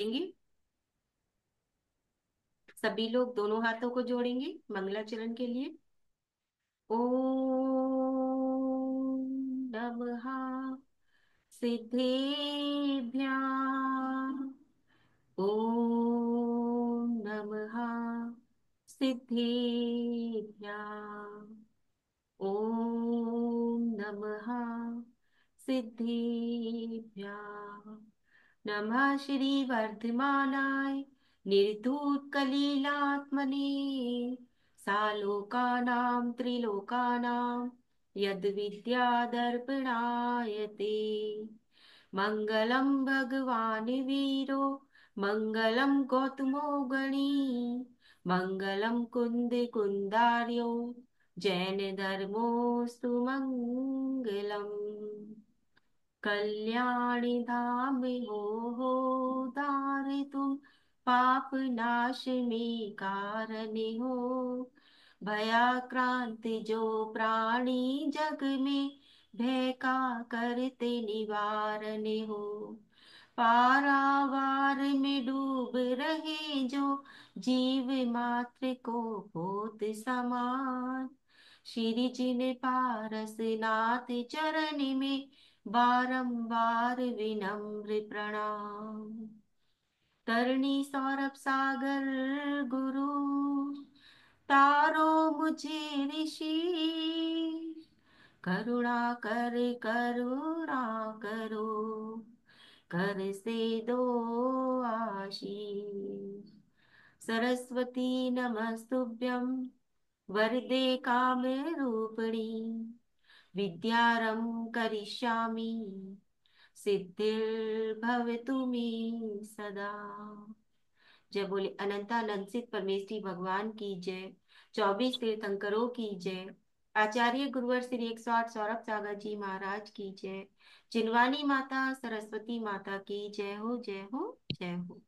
देंगे। सभी लोग दोनों हाथों को जोड़ेंगे मंगलाचरण के लिए। ओम नमः सिद्धेभ्याम्। ओम नमः सिद्धेभ्याम्। ओम नमः सिद्धेभ्याम्। नमः श्री वर्धमानाय निर्धूतकलीलात्मने सालोकानां त्रिलोकानां यद्विद्यादर्पणाय ते। मङ्गलं भगवान् वीरो मङ्गलं गौतमो गणी मङ्गलं कुन्द कुन्दार्यो जैन धर्मोऽस्तु मङ्गलम्। कल्याणि धाम हो धारितुम पाप नाश में कारण हो। भयाक्रांत जो प्राणी जग में भय का करते निवारण हो। पारावार में डूब रहे जो जीव मात्र को होत समान। श्री जिन पारस नाथ चरण में बारंबार विनम्र प्रणाम। तरणी सौरभ सागर गुरु तारो मुझे ऋषि। करुणा कर करुणा करो कर से दो आशीष। सरस्वती नमस्तुभ्यं वरदे काम रूपिणी विद्यारंभ करिष्यामि सिद्धिर्भवतु मे सदा। जय बोले अनंतानंद सिद्ध परमेश्वरी भगवान की जय। 24 तीर्थंकरों की जय। आचार्य गुरुवर श्री 108 सौरभ सागर जी महाराज की जय। जिनवानी माता सरस्वती माता की जय हो जय हो जय हो।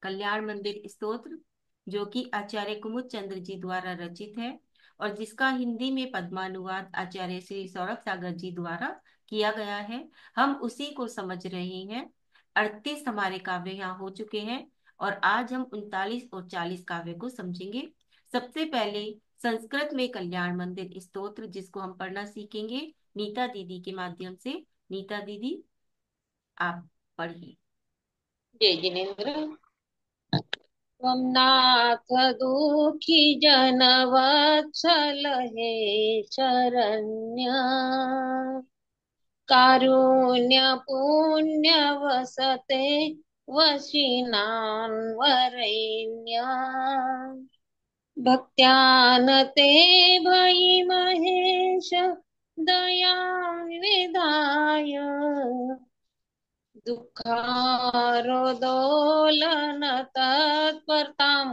कल्याण मंदिर स्तोत्र जो कि आचार्य कुमुद चंद्र जी द्वारा रचित है और जिसका हिंदी में पद्मानुवाद आचार्य श्री सौरभ सागर जी द्वारा किया गया है, हम उसी को समझ रहे हैं। 38 हमारे काव्य यहाँ हो चुके हैं और आज हम 39 और 40 काव्य को समझेंगे। सबसे पहले संस्कृत में कल्याण मंदिर स्तोत्र जिसको हम पढ़ना सीखेंगे नीता दीदी के माध्यम से। नीता दीदी आप पढ़िए। जय जिनेन्द्र। त्वं नाथ दुःखी जनवत्सल हे शरण्य। कारुण्य पुण्य वसते वशिनान् वरेण्य। भक्त्यानते भयि महेश दयां विधाय। दुःखारोदोलन तत्परतां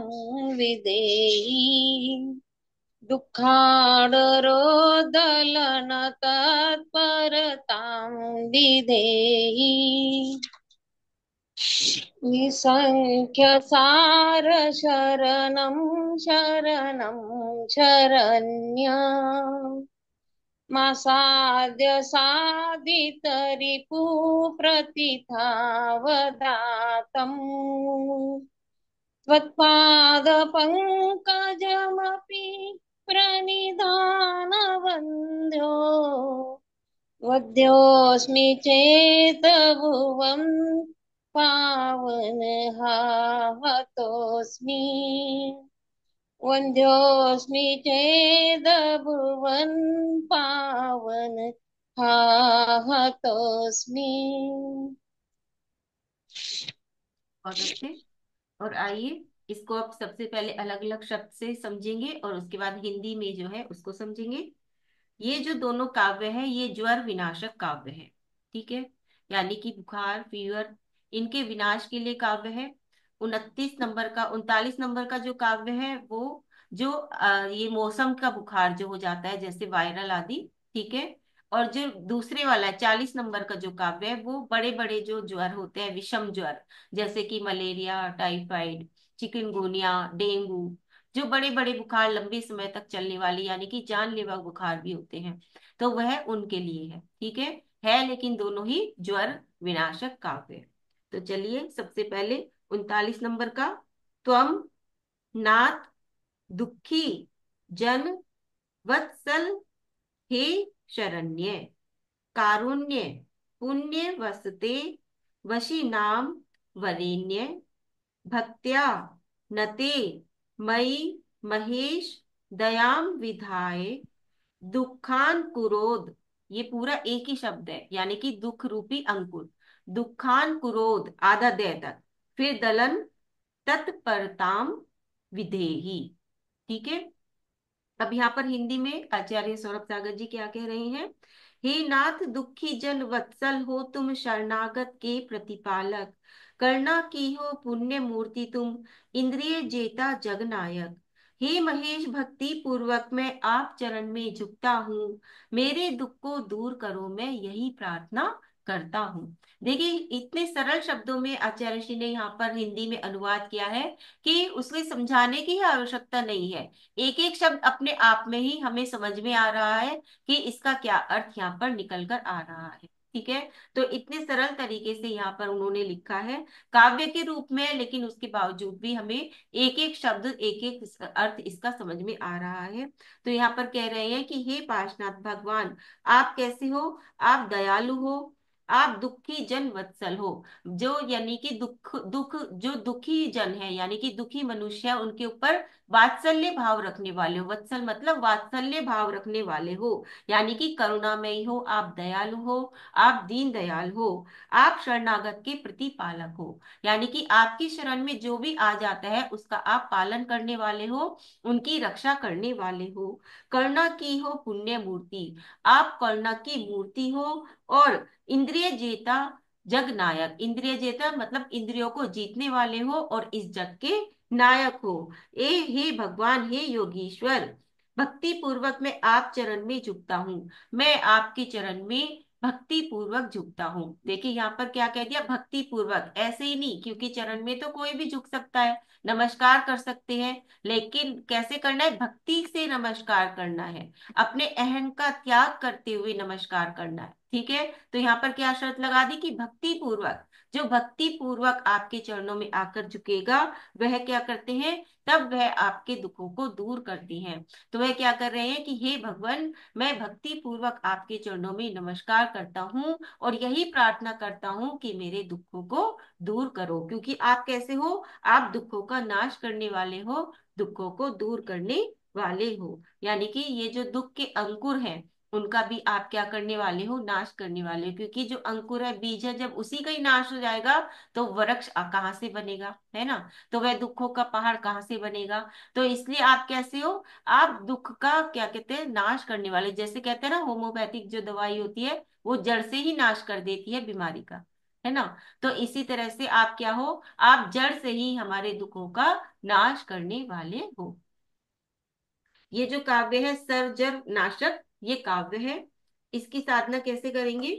विधेहि। दुःखारोदलन तत्परतां विधेहि। निसंख्य सार शरणं शरणं शरण्य। मासाद्य साधितरिपु प्रतिथावदातम्। त्वत्पादपङ्कजमपि प्रणिधानवन्द्यो। वन्द्योऽस्मि चेतभुवं पावनहावतोऽस्मि। वन्द्योऽस्मि चेदभुवन् पावन हाहतोऽस्मि। बहुत अच्छे। और आइए इसको अब सबसे पहले अलग अलग शब्द से समझेंगे और उसके बाद हिंदी में जो है उसको समझेंगे। ये जो दोनों काव्य है ये ज्वर विनाशक काव्य है। ठीक है, यानी कि बुखार फीवर इनके विनाश के लिए काव्य है। 29 नंबर का 39 नंबर का जो काव्य है वो जो ये मौसम का बुखार जो हो जाता है जैसे वायरल आदि। ठीक है। और जो दूसरे वाला है 40 नंबर का जो काव्य है वो बड़े बड़े जो ज्वर होते हैं विषम ज्वर जैसे कि मलेरिया टाइफाइड चिकनगुनिया डेंगू जो बड़े बड़े बुखार लंबे समय तक चलने वाली यानी कि जानलेवा बुखार भी होते हैं तो वह उनके लिए है। ठीक है लेकिन दोनों ही ज्वर विनाशक काव्य है। तो चलिए सबसे पहले 39 नंबर का, त्वम नाथ दुखी जन वत्सल हे शरण्य, कारुण्य पुण्य वसते वशी नाम वरेण्य, भक्त्या नते मयि महेश दयाम विधाय, दुखान कुरोध, ये पूरा एक ही शब्द है, यानी कि दुख रूपी अंकुर, दुखान कुरोध आधा दे तक, फिर दलन तत्परताम विधेहि। ठीक है। अब यहाँ पर हिंदी में आचार्य सौरभ सागर जी क्या कह रहे हैं। हे नाथ दुखी जन वत्सल हो तुम शरणागत के प्रतिपालक, करना की हो पुण्य मूर्ति तुम, इंद्रिय जेता जगनायक। हे महेश भक्ति पूर्वक मैं आप चरण में झुकता हूँ, मेरे दुख को दूर करो मैं यही प्रार्थना करता हूँ। देखिए इतने सरल शब्दों में आचार्य श्री ने यहाँ पर हिंदी में अनुवाद किया है कि उसमें समझाने की ही आवश्यकता नहीं है। एक एक शब्द अपने आप में ही हमें समझ में आ रहा है कि इसका क्या अर्थ यहाँ पर निकल कर आ रहा है। ठीक है। तो इतने सरल तरीके से यहाँ पर उन्होंने लिखा है, काव्य के रूप में, लेकिन उसके बावजूद भी हमें एक एक शब्द एक एक अर्थ इसका समझ में आ रहा है। तो यहाँ पर कह रहे हैं कि हे पार्शनाथ भगवान, आप कैसे हो, आप दयालु हो, आप दुखी जन वत्सल हो, जो यानी कि दुख दुख जो दुखी जन है यानी कि दुखी मनुष्य है उनके ऊपर वात्सल्य भाव रखने वाले हो, वत्सल मतलब वात्सल्य भाव रखने वाले हो, यानी कि करुणामयी हो, आप दयालु हो, आप दीन दयाल हो, आप शरणागत के प्रतिपालक हो, यानी कि आपकी शरण में जो भी आ जाता है उसका आप पालन करने वाले हो, उनकी रक्षा करने वाले हो, करुणा की हो पुण्य मूर्ति, आप करुणा की मूर्ति हो, और इंद्रिय जेता जग नायक, इंद्रिय जेता मतलब इंद्रियों को जीतने वाले हो और इस जग के नायक हो। ए हे भगवान, हे योगीश्वर, भक्ति पूर्वक मैं आप चरण में झुकता हूँ, मैं आपके चरण में भक्ति पूर्वक झुकता हूँ। देखिए यहाँ पर क्या कह दिया, भक्ति पूर्वक, ऐसे ही नहीं, क्योंकि चरण में तो कोई भी झुक सकता है, नमस्कार कर सकते हैं, लेकिन कैसे करना है, भक्ति से नमस्कार करना है, अपने अहं का त्याग करते हुए नमस्कार करना है। ठीक है। तो यहाँ पर क्या शर्त लगा दी कि भक्ति पूर्वक, जो भक्ति पूर्वक आपके चरणों में आकर झुकेगा वह क्या करते हैं, तब वह आपके दुखों को दूर करती हैं। तो वह क्या कर रहे हैं कि हे भगवान, मैं भक्ति पूर्वक आपके चरणों में नमस्कार करता हूँ और यही प्रार्थना करता हूँ कि मेरे दुखों को दूर करो, क्योंकि आप कैसे हो, आप दुखों का नाश करने वाले हो, दुखों को दूर करने वाले हो, यानी कि ये जो दुख के अंकुर हैं उनका भी आप क्या करने वाले हो, नाश करने वाले हो, क्योंकि जो अंकुर है, बीज है, जब उसी का ही नाश हो जाएगा तो वृक्ष कहाँ से बनेगा, है ना, तो वह दुखों का पहाड़ कहाँ से बनेगा। तो इसलिए आप कैसे हो, आप दुख का क्या कहते हैं, नाश करने वाले, जैसे कहते हैं ना होम्योपैथिक जो दवाई होती है वो जड़ से ही नाश कर देती है बीमारी का, है ना। तो इसी तरह से आप क्या हो, आप जड़ से ही हमारे दुखों का नाश करने वाले हो। ये जो काव्य है सर्वजर नाशक, ये काव्य है। इसकी साधना कैसे करेंगे,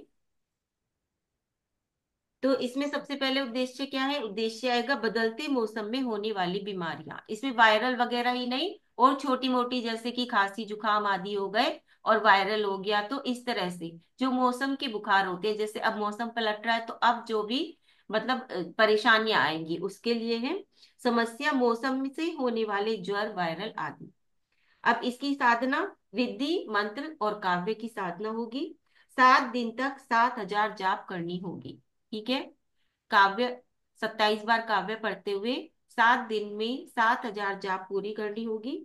तो इसमें सबसे पहले उद्देश्य क्या है, उद्देश्य आएगा बदलते मौसम में होने वाली बीमारियां, इसमें वायरल वगैरह ही नहीं, और छोटी मोटी जैसे कि खांसी जुकाम आदि हो गए और वायरल हो गया, तो इस तरह से जो मौसम के बुखार होते हैं, जैसे अब मौसम पलट रहा है तो अब जो भी मतलब परेशानियां आएंगी उसके लिए है समस्या, मौसम से होने वाले ज्वर वायरल आदि। अब इसकी साधना रिद्धि मंत्र और काव्य की साधना होगी, 7 दिन तक 7,000 जाप करनी होगी। ठीक है। काव्य 27 बार काव्य पढ़ते हुए 7 दिन में 7,000 जाप पूरी करनी होगी।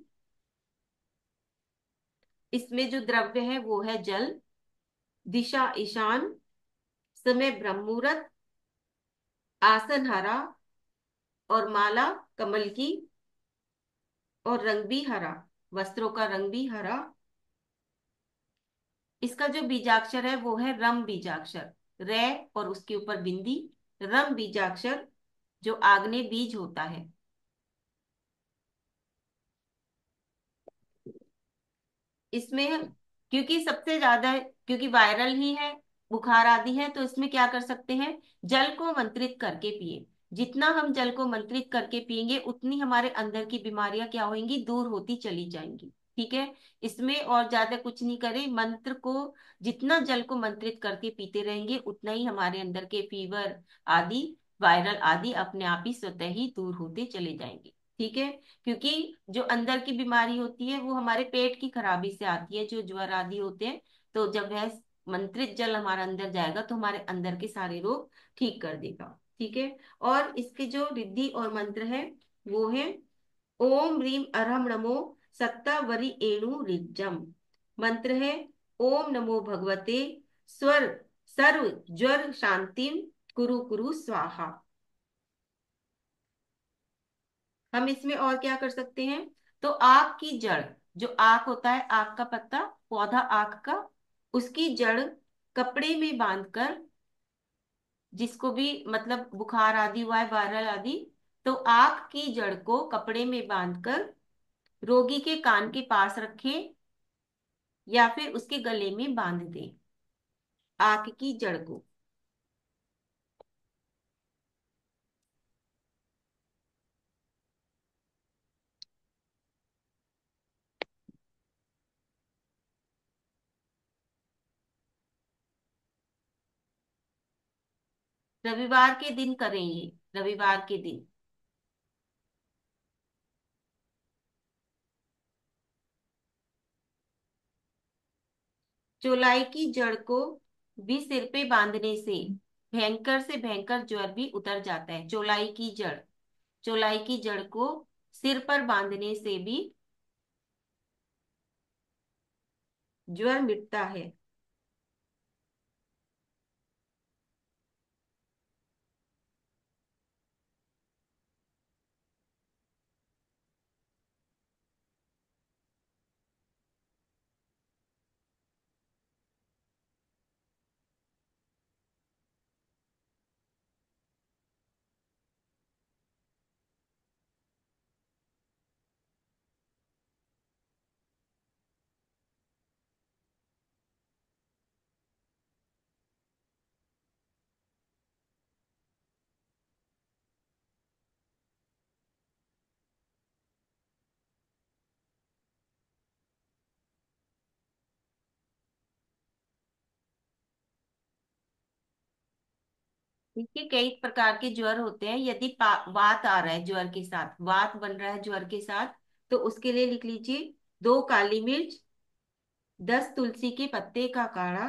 इसमें जो द्रव्य है वो है जल, दिशा ईशान, समय ब्रह्म मुहूर्त, आसन हरा और माला कमल की, और रंग भी हरा, वस्त्रों का रंग भी हरा। इसका जो बीजाक्षर है वो है रम बीजाक्षर, रे और उसके ऊपर बिंदी, रम बीजाक्षर जो आग्नेय बीज होता है। इसमें क्योंकि सबसे ज्यादा, क्योंकि वायरल ही है, बुखार आदि है, तो इसमें क्या कर सकते हैं, जल को मंत्रित करके पिए, जितना हम जल को मंत्रित करके पिएंगे उतनी हमारे अंदर की बीमारियां क्या होंगी, दूर होती चली जाएंगी। ठीक है। इसमें और ज्यादा कुछ नहीं करें, मंत्र को जितना जल को मंत्रित करके पीते रहेंगे उतना ही हमारे अंदर के फीवर आदि वायरल आदि अपने आप ही स्वतः ही दूर होते चले जाएंगे। ठीक है। क्योंकि जो अंदर की बीमारी होती है वो हमारे पेट की खराबी से आती है, जो ज्वर आदि होते हैं। तो जब वह मंत्रित जल हमारे अंदर जाएगा तो हमारे अंदर के सारे रोग ठीक कर देगा। ठीक है। और इसके जो रिद्धि और मंत्र है वो है ओम ह्रीम अरहम नमो सत्तावरी एणु ऋजम। मंत्र है ओम नमो भगवते स्वर सर्व ज्वर शांतिम कुरु कुरु स्वाहा। हम इसमें और क्या कर सकते हैं? तो आक की जड़, जो आक होता है, आक का पत्ता, पौधा आक का, उसकी जड़ कपड़े में बांधकर, जिसको भी मतलब बुखार आदि हुआ है, वायरल आदि, तो आक की जड़ को कपड़े में बांधकर रोगी के कान के पास रखें या फिर उसके गले में बांध दें, आक की जड़ को। रविवार के दिन करें ये, रविवार के दिन। चौलाई की जड़ को भी सिर पे बांधने से भयंकर ज्वर भी उतर जाता है। चौलाई की जड़, चौलाई की जड़ को सिर पर बांधने से भी ज्वर मिटता है। देखिए कई प्रकार के ज्वर होते हैं। यदि वात आ रहा है ज्वर के साथ, वात बन रहा है ज्वर के साथ, तो उसके लिए लिख लीजिए 2 काली मिर्च, 10 तुलसी के पत्ते का काढ़ा,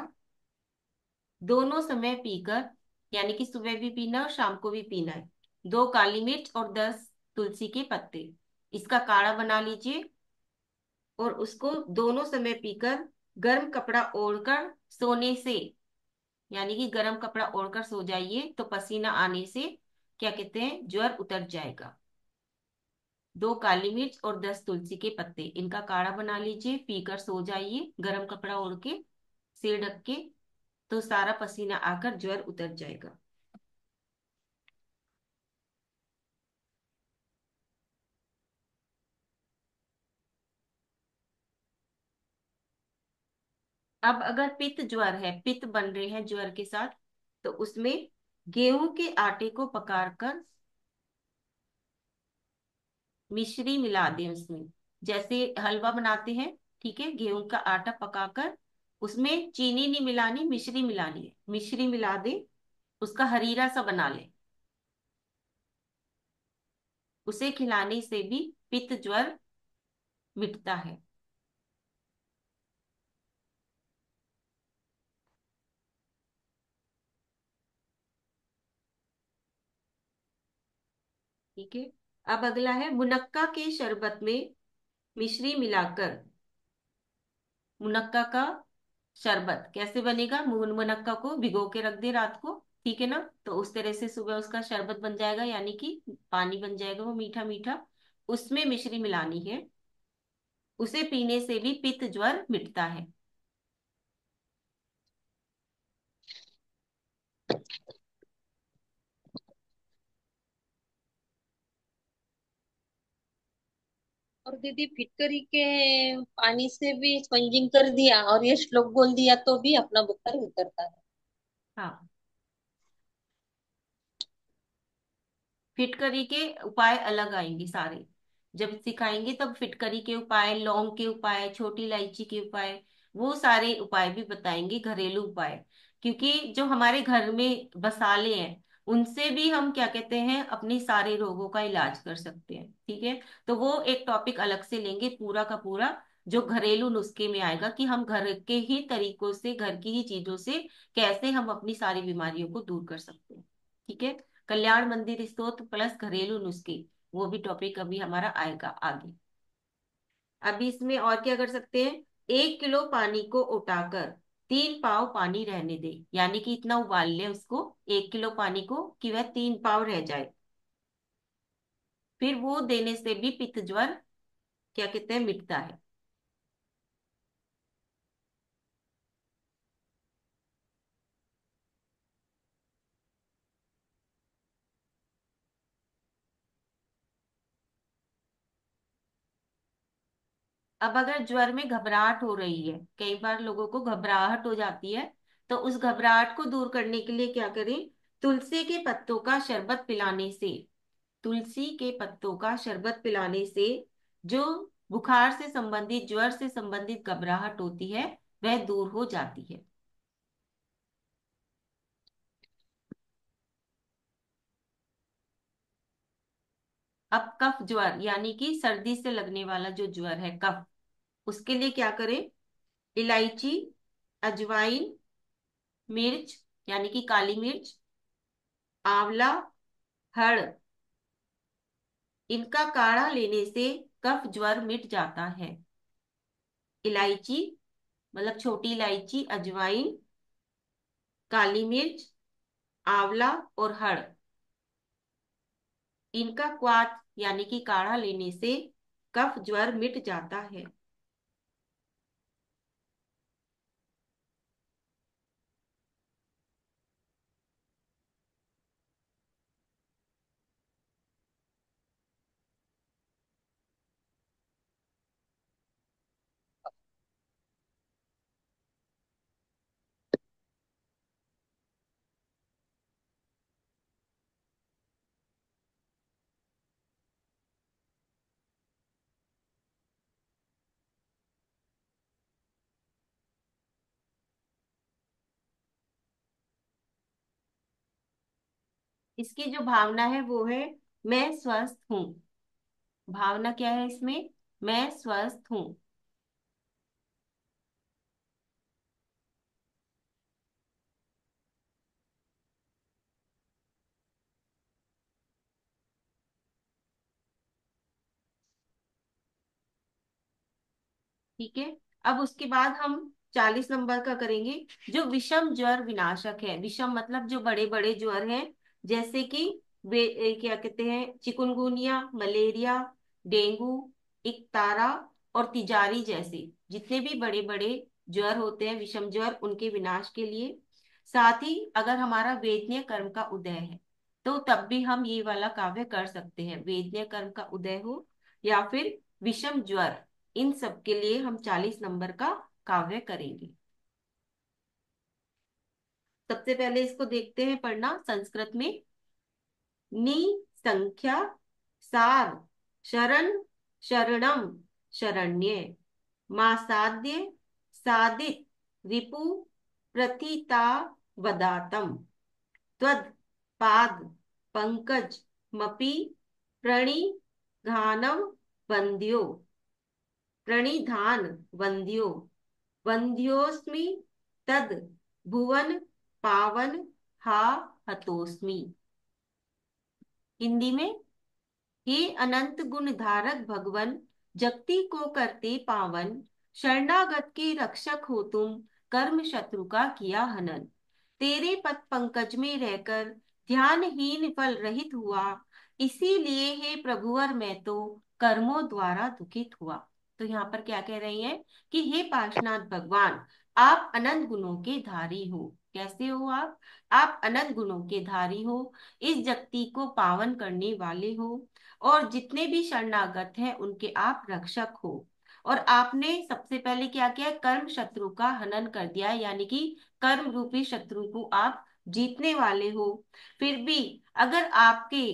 दोनों समय पीकर, यानी कि सुबह भी पीना और शाम को भी पीना है। 2 काली मिर्च और 10 तुलसी के पत्ते, इसका काढ़ा बना लीजिए और उसको दोनों समय पीकर गर्म कपड़ा ओढ़कर सोने से, यानी कि गर्म कपड़ा ओढ़कर सो जाइए तो पसीना आने से क्या कहते हैं, ज्वर उतर जाएगा। 2 काली मिर्च और 10 तुलसी के पत्ते, इनका काढ़ा बना लीजिए, पीकर सो जाइए गर्म कपड़ा ओढ़ के, सिर ढक के, तो सारा पसीना आकर ज्वर उतर जाएगा। अब अगर पित्त ज्वर है, पित्त बन रहे हैं ज्वर के साथ, तो उसमें गेहूं के आटे को पकाकर मिश्री मिला दें उसमें, जैसे हलवा बनाते हैं। ठीक है, गेहूं का आटा पकाकर उसमें चीनी नहीं मिलानी, मिश्री मिलानी है, मिश्री मिला दें, उसका हरीरा सा बना लें, उसे खिलाने से भी पित्त ज्वर मिटता है। ठीक है। अब अगला है मुनक्का के शरबत में मिश्री मिलाकर, मुनक्का का शरबत कैसे बनेगा? मुनक्का को भिगो के रख दे रात को, ठीक है ना, तो उस तरह से सुबह उसका शरबत बन जाएगा, यानी कि पानी बन जाएगा वो मीठा मीठा, उसमें मिश्री मिलानी है, उसे पीने से भी पित्त ज्वर मिटता है। और दीदी फिटकरी के पानी से भी स्पंजिंग कर दिया और ये श्लोक बोल दिया तो भी अपना बुखार उतरता है। हाँ, फिटकरी के उपाय अलग आएंगे सारे, जब सिखाएंगे तब फिटकरी के उपाय, लौंग के उपाय, छोटी इलायची के उपाय, वो सारे उपाय भी बताएंगे, घरेलू उपाय। क्योंकि जो हमारे घर में मसाले हैं उनसे भी हम क्या कहते हैं अपने सारे रोगों का इलाज कर सकते हैं। ठीक है, तो वो एक टॉपिक अलग से लेंगे पूरा का पूरा, जो घरेलू नुस्खे में आएगा कि हम घर के ही तरीकों से, घर की ही चीजों से कैसे हम अपनी सारी बीमारियों को दूर कर सकते हैं। ठीक है, कल्याण मंदिर स्तोत्र प्लस घरेलू नुस्खे, वो भी टॉपिक अभी हमारा आएगा आगे। अभी इसमें और क्या कर सकते हैं, 1 किलो पानी को उठाकर 3 पाव पानी रहने दे, यानी कि इतना उबाल ले उसको, 1 किलो पानी को, कि वह 3 पाव रह जाए। फिर वो देने से भी पित्त ज्वर क्या कहते हैं मिटता है। अब अगर ज्वर में घबराहट हो रही है, कई बार लोगों को घबराहट हो जाती है, तो उस घबराहट को दूर करने के लिए क्या करें, तुलसी के पत्तों का शरबत पिलाने से, तुलसी के पत्तों का शरबत पिलाने से जो बुखार से संबंधित, ज्वर से संबंधित घबराहट होती है वह दूर हो जाती है। अब कफ ज्वर यानी कि सर्दी से लगने वाला जो ज्वर है कफ, उसके लिए क्या करें, इलायची, अजवाइन, मिर्च यानी कि काली मिर्च, आंवला, हड़, इनका काढ़ा लेने से कफ ज्वर मिट जाता है। इलायची मतलब छोटी इलायची, अजवाइन, काली मिर्च, आंवला और हड़, इनका क्वाथ यानी कि काढ़ा लेने से कफ ज्वर मिट जाता है। इसकी जो भावना है वो है मैं स्वस्थ हूँ। भावना क्या है इसमें, मैं स्वस्थ हूँ। ठीक है, अब उसके बाद हम 40 नंबर का करेंगे, जो विषम ज्वर विनाशक है। विषम मतलब जो बड़े बड़े ज्वर हैं, जैसे कि वे क्या कहते हैं, चिकुनगुनिया, मलेरिया, डेंगू, इकतारा और तिजारी जैसे जितने भी बड़े बड़े ज्वर होते हैं, विषम ज्वर, उनके विनाश के लिए। साथ ही अगर हमारा वेदनीय कर्म का उदय है, तो तब भी हम ये वाला काव्य कर सकते हैं, वेदनीय कर्म का उदय हो या फिर विषम ज्वर, इन सब के लिए हम 40 नंबर का काव्य करेंगे। सबसे पहले इसको देखते हैं पढ़ना संस्कृत में। नि संख्या सार शरण शरणम शरण्ये मासाद्य सादित रिपु प्रथिता वदातम त्वद पाद पंकज मपि प्रणिधानम वंद्यो प्रणिधान वंद्यो वंद्योस्मि तद भुवन पावन हा हतोस्मि। हिंदी में, हे अनंत गुण धारक भगवन, जगती को करते पावन, शरणागत के रक्षक हो तुम, कर्म शत्रु का किया हनन। तेरे पद पंकज में रहकर ध्यानहीन फल रहित हुआ, इसीलिए हे प्रभुवर मैं तो कर्मों द्वारा दुखित हुआ। तो यहाँ पर क्या कह रही हैं कि हे पार्शनाथ भगवान, आप अनंत गुणों के धारी हो। कैसे हो आप अनंत गुणों के धारी हो, इस जगती को पावन करने वाले हो, और जितने भी शरणागत हैं उनके आप रक्षक हो। और आपने सबसे पहले क्या किया, कर्म शत्रु का हनन कर दिया, यानी कि कर्म रूपी शत्रु को आप जीतने वाले हो। फिर भी अगर आपके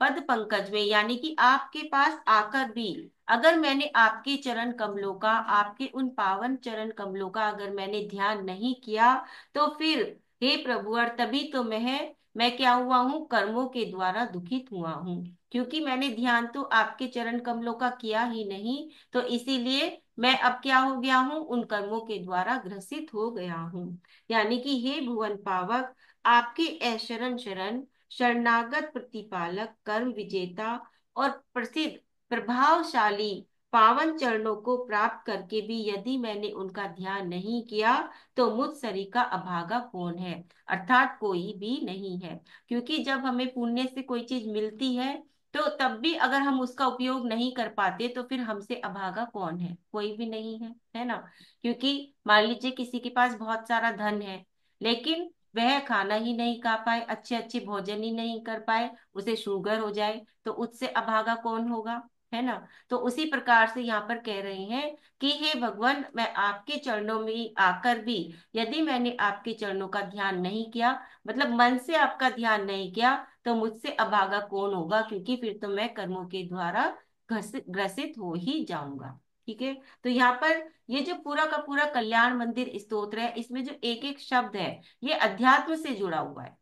पद पंकज में, यानी कि आपके पास आकर भी अगर मैंने आपके चरण कमलों का, आपके उन पावन चरण कमलों का अगर मैंने ध्यान नहीं किया, तो फिर हे प्रभुवर तभी तो मैं मैं क्या हुआ हूँ, कर्मों के द्वारा दुखित हुआ हूँ, क्योंकि मैंने ध्यान तो आपके चरण कमलों का किया ही नहीं। तो इसीलिए मैं अब क्या हो गया हूँ, उन कर्मों के द्वारा ग्रसित हो गया हूँ। यानी कि हे भुवन पावक, आपके ऐशरण शरण शरणागत प्रतिपालक कर्म विजेता और प्रसिद्ध प्रभावशाली पावन चरणों को प्राप्त करके भी यदि मैंने उनका ध्यान नहीं किया, तो मुझ सरी का अभागा कौन है, अर्थात कोई भी नहीं है। क्योंकि जब हमें पुण्य से कोई चीज मिलती है, तो तब भी अगर हम उसका उपयोग नहीं कर पाते, तो फिर हमसे अभागा कौन है, कोई भी नहीं है, है ना। क्योंकि मान लीजिए किसी के पास बहुत सारा धन है, लेकिन वह खाना ही नहीं खा पाए, अच्छे अच्छे भोजन ही नहीं कर पाए, उसे शुगर हो जाए, तो उससे अभागा कौन होगा, है ना। तो उसी प्रकार से यहाँ पर कह रहे हैं कि हे भगवान, मैं आपके चरणों में आकर भी यदि मैंने आपके चरणों का ध्यान नहीं किया, मतलब मन से आपका ध्यान नहीं किया, तो मुझसे अभागा कौन होगा, क्योंकि फिर तो मैं कर्मों के द्वारा ग्रसित हो ही जाऊंगा। ठीक है। तो यहाँ पर ये जो पूरा का पूरा कल्याण मंदिर स्तोत्र है, इसमें जो एक एक शब्द है, ये अध्यात्म से जुड़ा हुआ है।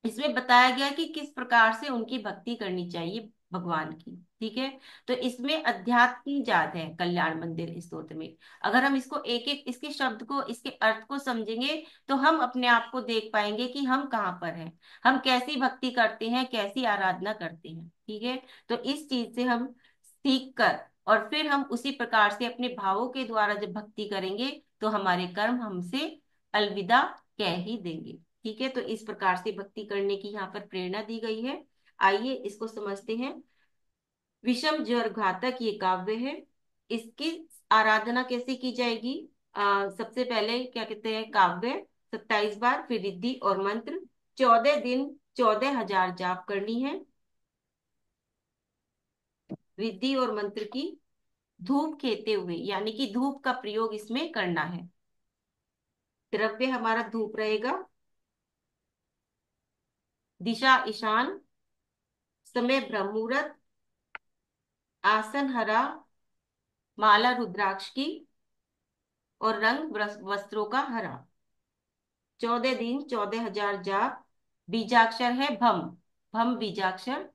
इसमें बताया गया कि किस प्रकार से उनकी भक्ति करनी चाहिए भगवान की। ठीक है। तो इसमें अध्यात्म जात है कल्याण मंदिर स्तोत्र में। अगर हम इसको एक एक इसके शब्द को, इसके अर्थ को समझेंगे, तो हम अपने आप को देख पाएंगे कि हम कहाँ पर हैं, हम कैसी भक्ति करते हैं, कैसी आराधना करते हैं। ठीक है। तो इस चीज से हम सीख कर और फिर हम उसी प्रकार से अपने भावों के द्वारा जब भक्ति करेंगे, तो हमारे कर्म हमसे अलविदा कह ही देंगे। ठीक है। तो इस प्रकार से भक्ति करने की यहाँ पर प्रेरणा दी गई है। आइए इसको समझते हैं। विषम ज्वर घातक ये काव्य है। इसकी आराधना कैसे की जाएगी? सबसे पहले क्या कहते हैं, काव्य 27 बार, फिर रिद्धि और मंत्र, 14 दिन 14,000 जाप करनी है। रिद्धि और मंत्र की धूप खेते हुए, यानी कि धूप का प्रयोग इसमें करना है। द्रव्य हमारा धूप रहेगा। दिशा ईशान, समय ब्रह्म मुहूर्त, आसन हरा, माला रुद्राक्ष की, और रंग वस्त्रों का हरा। 14 दिन 14,000 जाप। बीजाक्षर है भम। भम बीजाक्षर,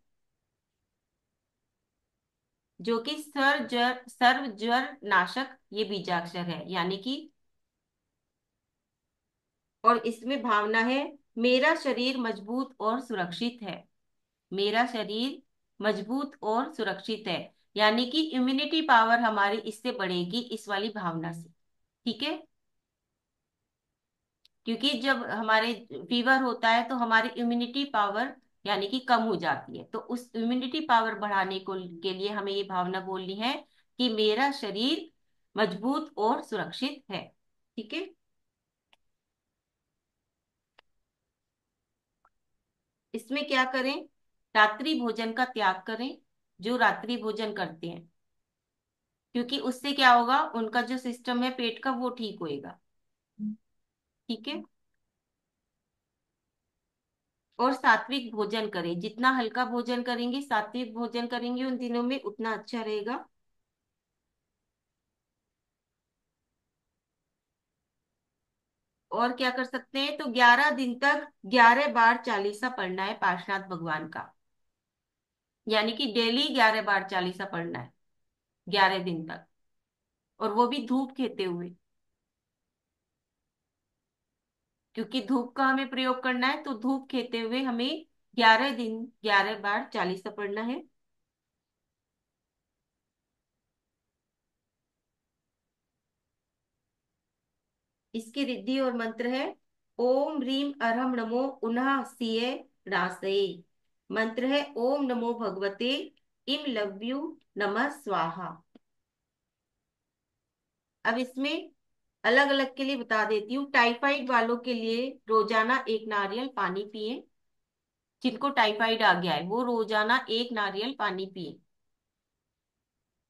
जो कि सर्व ज्वर नाशक ये बीजाक्षर है, यानी कि। और इसमें भावना है, मेरा शरीर मजबूत और सुरक्षित है। मेरा शरीर मजबूत और सुरक्षित है, यानी कि इम्यूनिटी पावर हमारी इससे बढ़ेगी, इस वाली भावना से। ठीक है। क्योंकि जब हमारे फीवर होता है, तो हमारी इम्यूनिटी पावर यानी कि कम हो जाती है। तो उस इम्यूनिटी पावर बढ़ाने को के लिए हमें ये भावना बोलनी है कि मेरा शरीर मजबूत और सुरक्षित है। ठीक है। इसमें क्या करें, रात्रि भोजन का त्याग करें, जो रात्रि भोजन करते हैं, क्योंकि उससे क्या होगा, उनका जो सिस्टम है पेट का, वो ठीक होएगा। ठीक है। और सात्विक भोजन करें, जितना हल्का भोजन करेंगे, सात्विक भोजन करेंगे उन दिनों में, उतना अच्छा रहेगा। और क्या कर सकते हैं, तो 11 दिन तक 11 बार चालीसा पढ़ना है पार्शनाथ भगवान का, यानी कि डेली 11 बार चालीसा पढ़ना है 11 दिन तक, और वो भी धूप खेते हुए। क्योंकि धूप का हमें प्रयोग करना है, तो धूप खेते हुए हमें 11 दिन 11 बार चालीसा पढ़ना है। इसकी रिद्धि और मंत्र है, ओम ह्रीम अरहम नमो उन्हा सिए रासये। मंत्र है, ओम नमो भगवते इम लव्यु नमः स्वाहा। अब इसमें अलग अलग के लिए बता देती हूँ। टाइफाइड वालों के लिए रोजाना एक नारियल पानी पिए। जिनको टाइफाइड आ गया है, वो रोजाना एक नारियल पानी पिए,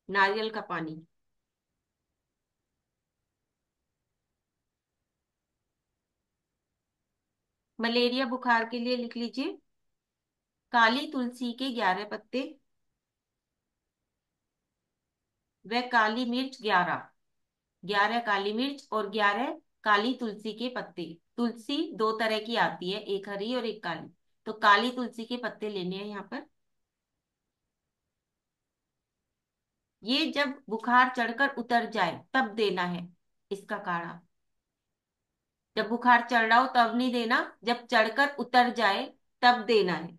नारियल का पानी। मलेरिया बुखार के लिए लिख लीजिए, काली तुलसी के 11 पत्ते, व काली मिर्च 11, 11 काली मिर्च और 11 काली तुलसी के पत्ते। तुलसी दो तरह की आती है, एक हरी और एक काली। तो काली तुलसी के पत्ते लेने हैं यहाँ पर। ये जब बुखार चढ़कर उतर जाए तब देना है इसका काढ़ा। जब बुखार चढ़ रहा हो तब नहीं देना, जब चढ़कर उतर जाए तब देना है।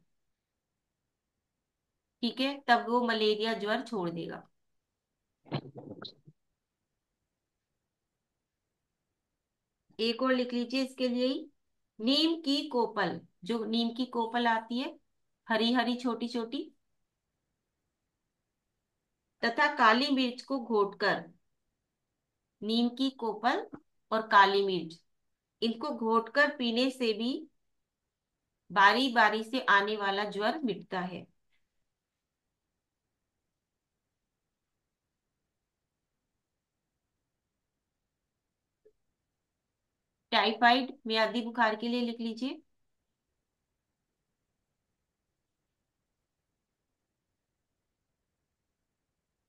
ठीक है, तब वो मलेरिया ज्वर छोड़ देगा। एक और लिख लीजिए इसके लिए ही। नीम की कोपल, जो नीम की कोपल आती है, हरी हरी छोटी छोटी, तथा काली मिर्च को घोटकर। नीम की कोपल और काली मिर्च, इनको घोटकर पीने से भी बारी बारी से आने वाला ज्वर मिटता है। टाइफाइड मियादी बुखार के लिए लिख लीजिए।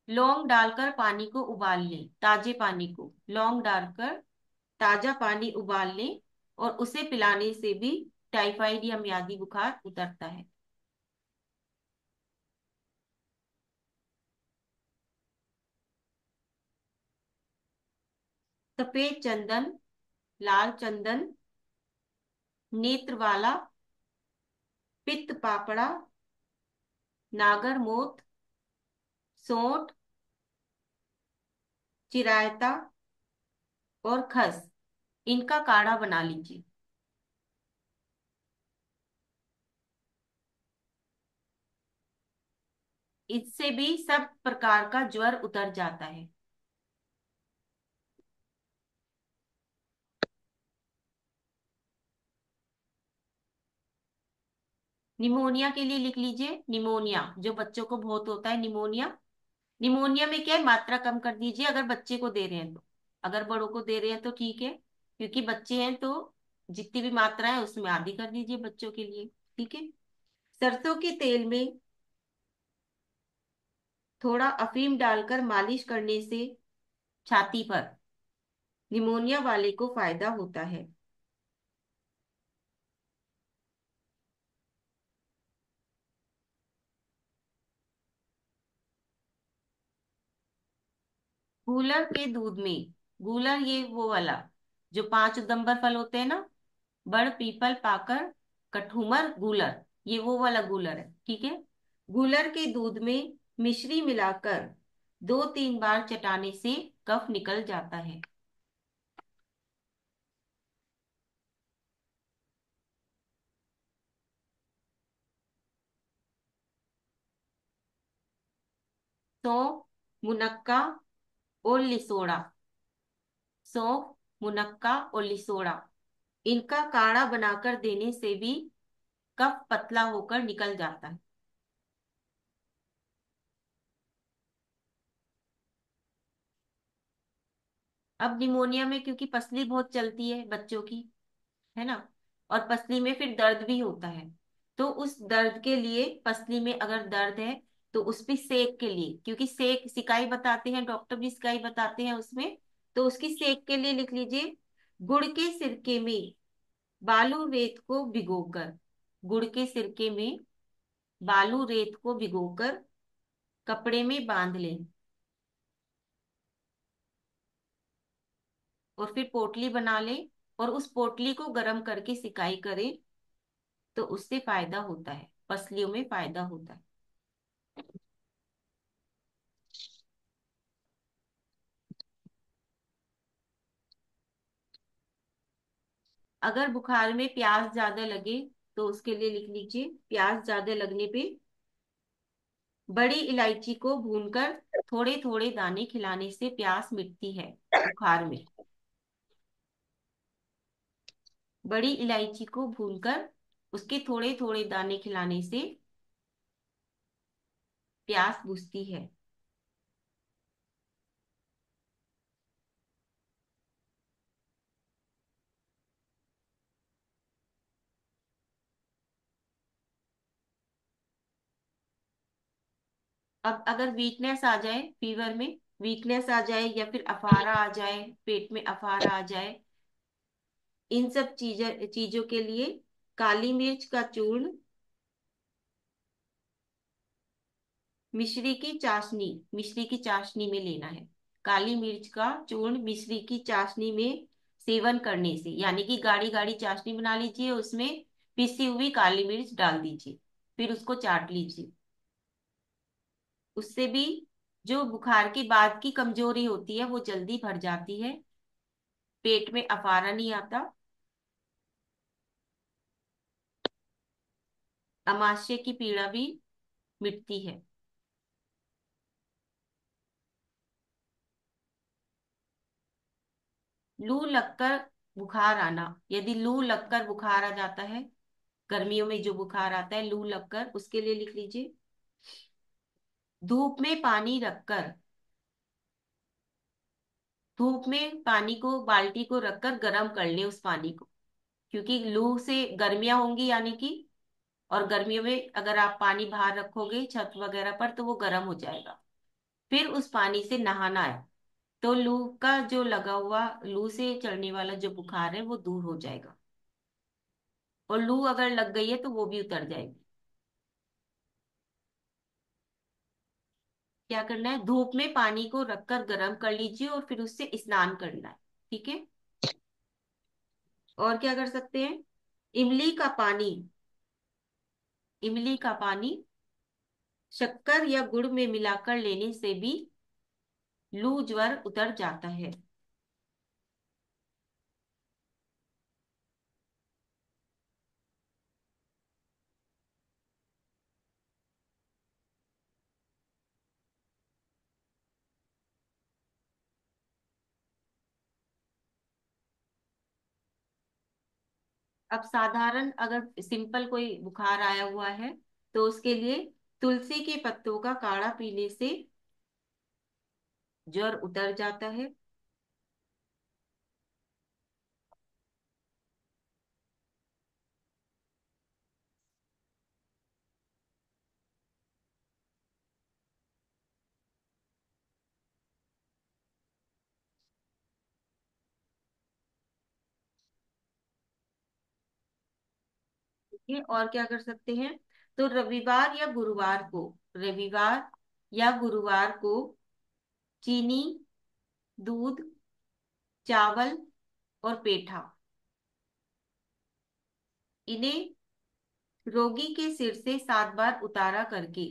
लौंग डालकर पानी को उबाल लें, ताजे पानी को लौंग डालकर ताजा पानी उबाल लें, और उसे पिलाने से भी टाइफाइड या मियादी बुखार उतरता है। सफेद चंदन, लाल चंदन, नेत्र वाला, पित्त पापड़ा, नागर मोथ, सोंठ, चिरायता और खस, इनका काढ़ा बना लीजिए। इससे भी सब प्रकार का ज्वर उतर जाता है। निमोनिया के लिए लिख लीजिए। निमोनिया जो बच्चों को बहुत होता है, निमोनिया। निमोनिया में क्या है, मात्रा कम कर दीजिए अगर बच्चे को दे रहे हैं तो। अगर बड़ों को दे रहे हैं तो ठीक है, क्योंकि बच्चे हैं तो जितनी भी मात्रा है उसमें आधी कर दीजिए बच्चों के लिए। ठीक है। सरसों के तेल में थोड़ा अफीम डालकर मालिश करने से छाती पर निमोनिया वाले को फायदा होता है। गूलर के दूध में, गूलर ये वो वाला जो पांच उदंबर फल होते हैं ना, बड़ पीपल पाकर कठूमर गूलर, ये वो वाला गूलर है। ठीक है। गूलर के दूध में मिश्री मिलाकर 2-3 बार चटाने से कफ निकल जाता है। सौंफ, मुनक्का और लिसोड़ा। सौंफ, मुनक्का और लिसोड़ा, इनका काढ़ा बनाकर देने से भी कफ पतला होकर निकल जाता है। अब निमोनिया में क्योंकि पसली बहुत चलती है बच्चों की, है ना, और पसली में फिर दर्द भी होता है। तो उस दर्द के लिए, पसली में अगर दर्द है तो उस पे सेक के लिए, क्योंकि सेक सिकाई बताते हैं डॉक्टर भी, सिकाई बताते हैं उसमें, तो उसकी सेक के लिए लिख लीजिए। गुड़ के सिरके में बालू रेत को भिगोकर, गुड़ के सिरके में बालू रेत को भिगोकर कपड़े में बांध लें, और फिर पोटली बना लें, और उस पोटली को गर्म करके सिकाई करें, तो उससे फायदा होता है, पसलियों में फायदा होता है। अगर बुखार में प्यास ज्यादा लगे तो उसके लिए लिख लीजिए। प्यास ज्यादा लगने पे बड़ी इलायची को भूनकर थोड़े थोड़े दाने खिलाने से प्यास मिटती है बुखार में। बड़ी इलायची को भूनकर उसके थोड़े थोड़े दाने खिलाने से प्यास बुझती है। अब अगर वीकनेस आ जाए, फीवर में वीकनेस आ जाए, या फिर अफारा आ जाए, पेट में अफारा आ जाए, इन सब चीजों के लिए काली मिर्च का चूर्ण, मिश्री की चाशनी में लेना है। काली मिर्च का चूर्ण मिश्री की चाशनी में सेवन करने से, यानी कि गाढ़ी गाढ़ी चाशनी बना लीजिए, उसमें पिसी हुई काली मिर्च डाल दीजिए, फिर उसको चाट लीजिए। उससे भी जो बुखार के बाद की कमजोरी होती है वो जल्दी भर जाती है, पेट में अफारा नहीं आता, अमाशय की पीड़ा भी मिटती है। लू लगकर बुखार आना, यदि लू लगकर बुखार आ जाता है, गर्मियों में जो बुखार आता है लू लगकर, उसके लिए लिख लीजिए, धूप में पानी रखकर, धूप में पानी को, बाल्टी को रखकर गर्म कर ले उस पानी को, क्योंकि लू से गर्मियां होंगी यानी कि, और गर्मियों में अगर आप पानी बाहर रखोगे छत वगैरह पर तो वो गर्म हो जाएगा। फिर उस पानी से नहाना है, तो लू का जो लगा हुआ, लू से चढ़ने वाला जो बुखार है वो दूर हो जाएगा, और लू अगर लग गई है तो वो भी उतर जाएगी। क्या करना है, धूप में पानी को रखकर गर्म कर लीजिए और फिर उससे स्नान करना है। ठीक है। और क्या कर सकते हैं, इमली का पानी, इमली का पानी शक्कर या गुड़ में मिलाकर लेने से भी लू ज्वर उतर जाता है। अब साधारण अगर सिंपल कोई बुखार आया हुआ है तो उसके लिए तुलसी के पत्तों का काढ़ा पीने से ज्वर उतर जाता है। ठीक है। और क्या कर सकते हैं, तो रविवार या गुरुवार को चीनी, दूध, चावल और पेठा, इन्हें रोगी के सिर से 7 बार उतारा करके,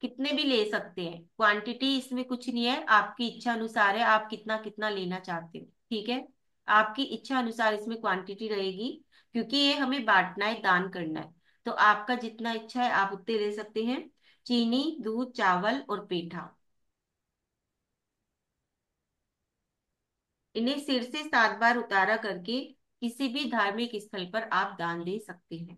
कितने भी ले सकते हैं, क्वांटिटी इसमें कुछ नहीं है, आपकी इच्छा अनुसार है, आप कितना कितना लेना चाहते हो। ठीक है। आपकी इच्छा अनुसार इसमें क्वांटिटी रहेगी, क्योंकि ये हमें बांटना है, दान करना है, तो आपका जितना इच्छा है आप उतने ले सकते हैं। चीनी, दूध, चावल और पेठा, इन्हें सिर से 7 बार उतारा करके किसी भी धार्मिक स्थल पर आप दान दे सकते हैं।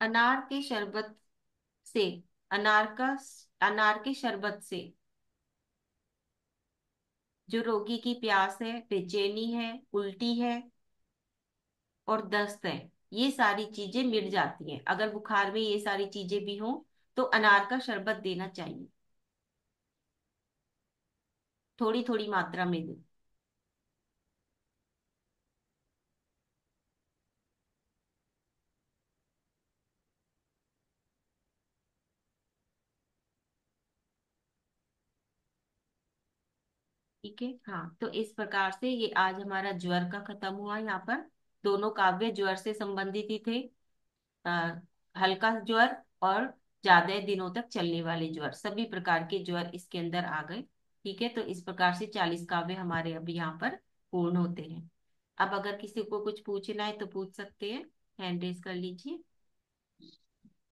अनार के शरबत से, अनार का अनार के शरबत से जो रोगी की प्यास है, बेचैनी है, उल्टी है और दस्त है, ये सारी चीजें मिट जाती हैं। अगर बुखार में ये सारी चीजें भी हों तो अनार का शरबत देना चाहिए, थोड़ी थोड़ी मात्रा में दें। ठीक है। हाँ, तो इस प्रकार से ये आज हमारा ज्वर का खत्म हुआ। यहाँ पर दोनों काव्य ज्वर से संबंधित ही थे, आ, हल्का ज्वर और ज्यादा दिनों तक चलने वाले ज्वर, सभी प्रकार के ज्वर इसके अंदर आ गए। ठीक है। तो इस प्रकार से 40 काव्य हमारे अभी यहाँ पर पूर्ण होते हैं। अब अगर किसी को कुछ पूछना है तो पूछ सकते हैं, हैंड रेज कर लीजिए।